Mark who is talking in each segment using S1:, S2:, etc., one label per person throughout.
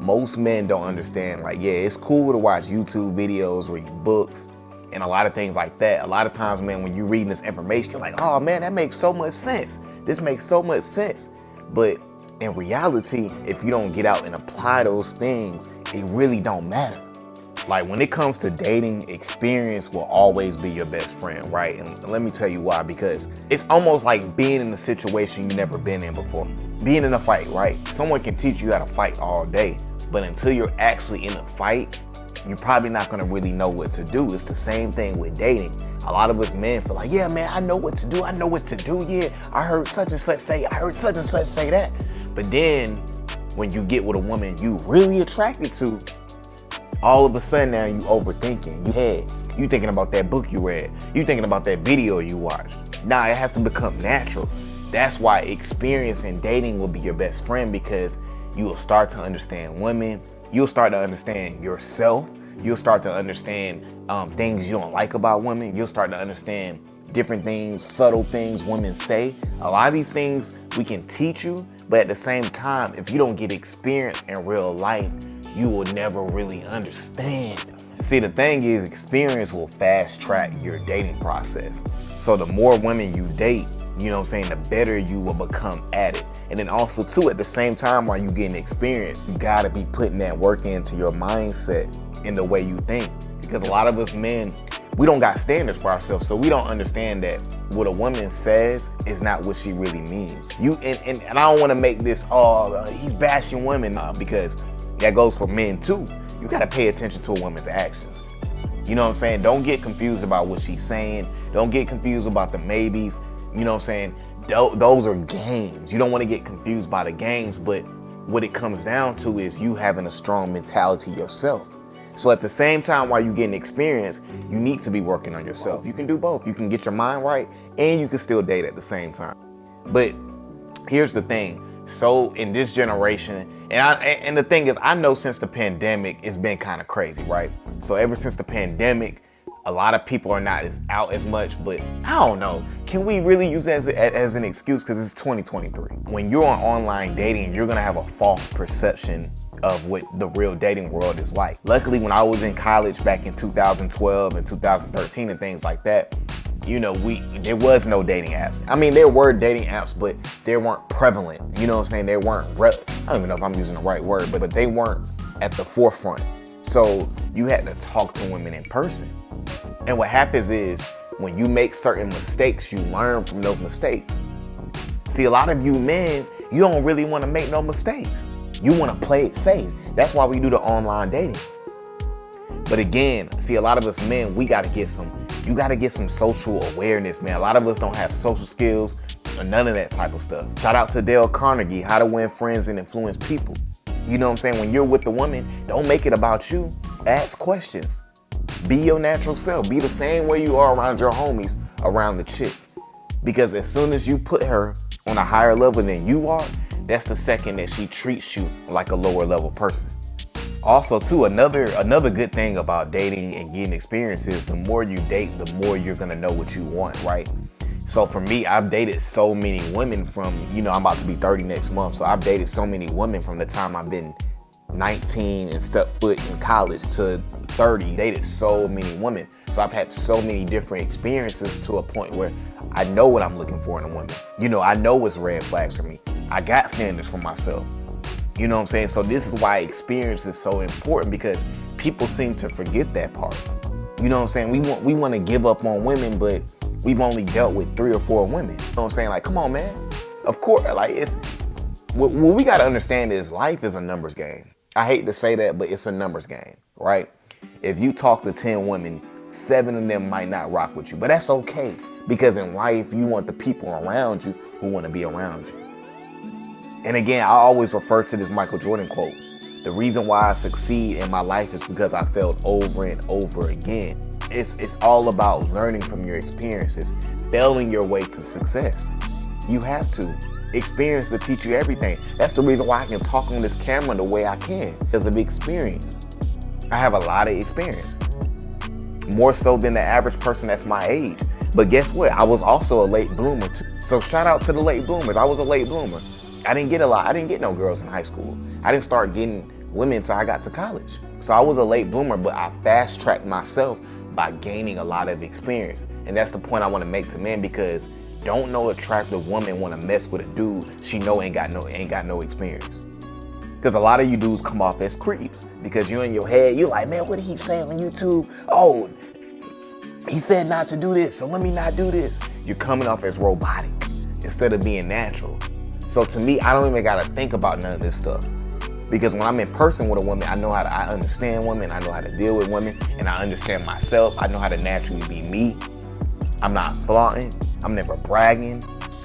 S1: most men don't understand, like, yeah, it's cool to watch YouTube videos, read books, and a lot of things like that. A lot of times, man, when you're reading this information, you're like, oh man, that makes so much sense. This makes so much sense. But in reality, if you don't get out and apply those things, it really don't matter. Like when it comes to dating, experience will always be your best friend, right? And let me tell you why, because it's almost like being in a situation you've never been in before. Being in a fight, right? Someone can teach you how to fight all day, but until you're actually in a fight, you're probably not gonna really know what to do. It's the same thing with dating. A lot of us men feel like, yeah, man, I know what to do. I know what to do. Yeah, I heard such and such say, I heard such and such say that. But then when you get with a woman you really attracted to, all of a sudden now you overthinking. You thinking about that book you read. You thinking about that video you watched. Nah, it has to become natural. That's why experience in dating will be your best friend, because you will start to understand women. You'll start to understand yourself. You'll start to understand things you don't like about women. You'll start to understand different things, subtle things women say. A lot of these things we can teach you, but at the same time, if you don't get experience in real life, you will never really understand. See, the thing is, experience will fast track your dating process. So the more women you date, you know what I'm saying, the better you will become at it. And then also too, at the same time, while you getting experience, you gotta be putting that work into your mindset in the way you think. Because a lot of us men, we don't got standards for ourselves, so we don't understand that what a woman says is not what she really means. And I don't want to make this, he's bashing women, because that goes for men too. You got to pay attention to a woman's actions. You know what I'm saying? Don't get confused about what she's saying. Don't get confused about the maybes. You know what I'm saying? Those are games. You don't want to get confused by the games, but what it comes down to is you having a strong mentality yourself. So at the same time, while you're getting experience, you need to be working on yourself. You can do both. You can get your mind right and you can still date at the same time. But here's the thing. So in this generation, and the thing is, I know since the pandemic, it's been kind of crazy, right? So ever since the pandemic, a lot of people are not as out as much, but I don't know. Can we really use that as an excuse? Because it's 2023. When you're on online dating, you're gonna have a false perception of what the real dating world is like. Luckily, when I was in college back in 2012 and 2013 and things like that, you know, there was no dating apps. I mean, there were dating apps, but they weren't prevalent. You know what I'm saying? They weren't, I don't even know if I'm using the right word, but they weren't at the forefront. So you had to talk to women in person. And what happens is when you make certain mistakes, you learn from those mistakes. See, a lot of you men, you don't really want to make no mistakes. You want to play it safe. That's why we do the online dating. But again, see, a lot of us men, you got to get some social awareness, man. A lot of us don't have social skills or none of that type of stuff. Shout out to Dale Carnegie, How to Win Friends and Influence People. You know what I'm saying? When you're with the woman, don't make it about you. Ask questions. Be your natural self. Be the same way you are around your homies, around the chick. Because as soon as you put her on a higher level than you are, that's the second that she treats you like a lower level person. Also too, another good thing about dating and getting experience is the more you date, the more you're gonna know what you want, right? So for me, I've dated so many women from, you know, I'm about to be 30 next month. So I've dated so many women from the time I've been 19 and stepped foot in college to 30, dated so many women. So I've had so many different experiences to a point where I know what I'm looking for in a woman. You know, I know what's red flags for me. I got standards for myself. You know what I'm saying? So this is why experience is so important, because people seem to forget that part. You know what I'm saying? We want to give up on women, but we've only dealt with 3 or 4 women. You know what I'm saying? Like, come on, man. Of course, like what we got to understand is life is a numbers game. I hate to say that, but it's a numbers game, right? If you talk to 10 women, 7 of them might not rock with you, but that's okay, because in life, you want the people around you who want to be around you. And again, I always refer to this Michael Jordan quote. The reason why I succeed in my life is because I failed over and over again. It's all about learning from your experiences, failing your way to success. You have to. Experience to teach you everything. That's the reason why I can talk on this camera the way I can, because of experience. I have a lot of experience, more so than the average person that's my age. But guess what? I was also a late bloomer too. So shout out to the late bloomers. I was a late bloomer. I didn't get no girls in high school. I didn't start getting women until I got to college. So I was a late bloomer, but I fast tracked myself by gaining a lot of experience. And that's the point I want to make to men, because don't no attractive woman want to mess with a dude she know ain't got no experience. Because a lot of you dudes come off as creeps, because you in your head, you like, man, what did he say on YouTube? Oh, he said not to do this, so let me not do this. You're coming off as robotic instead of being natural. So to me, I don't even gotta think about none of this stuff. Because when I'm in person with a woman, I understand women, I know how to deal with women, and I understand myself. I know how to naturally be me. I'm not flaunting, I'm never bragging.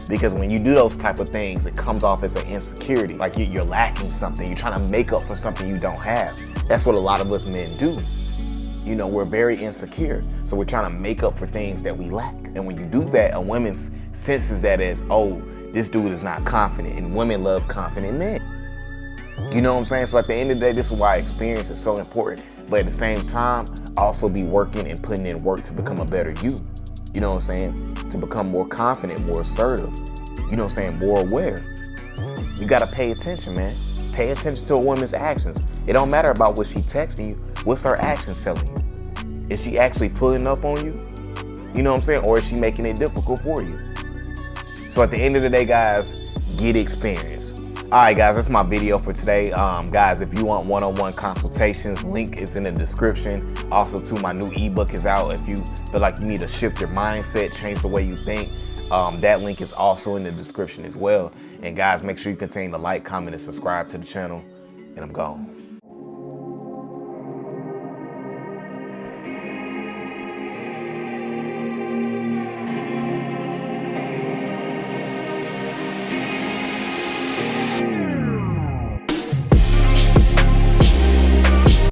S1: Because when you do those type of things, it comes off as an insecurity, like you're lacking something. You're trying to make up for something you don't have. That's what a lot of us men do. You know, we're very insecure, so we're trying to make up for things that we lack. And when you do that, a woman senses that as, oh, this dude is not confident, and women love confident men. You know what I'm saying? So at the end of the day, this is why experience is so important. But at the same time, also be working and putting in work to become a better you. You know what I'm saying? To become more confident, more assertive. You know what I'm saying? More aware. You gotta pay attention, man. Pay attention to a woman's actions. It don't matter about what she texting you. What's her actions telling you? Is she actually pulling up on you? You know what I'm saying? Or is she making it difficult for you? So at the end of the day, guys, get experience. All right, guys, that's my video for today. Guys, if you want one-on-one consultations, link is in the description. Also, too, my new ebook is out. If you feel like you need to shift your mindset, change the way you think, that link is also in the description as well. And guys, make sure you continue to like, comment, and subscribe to the channel. And I'm gone.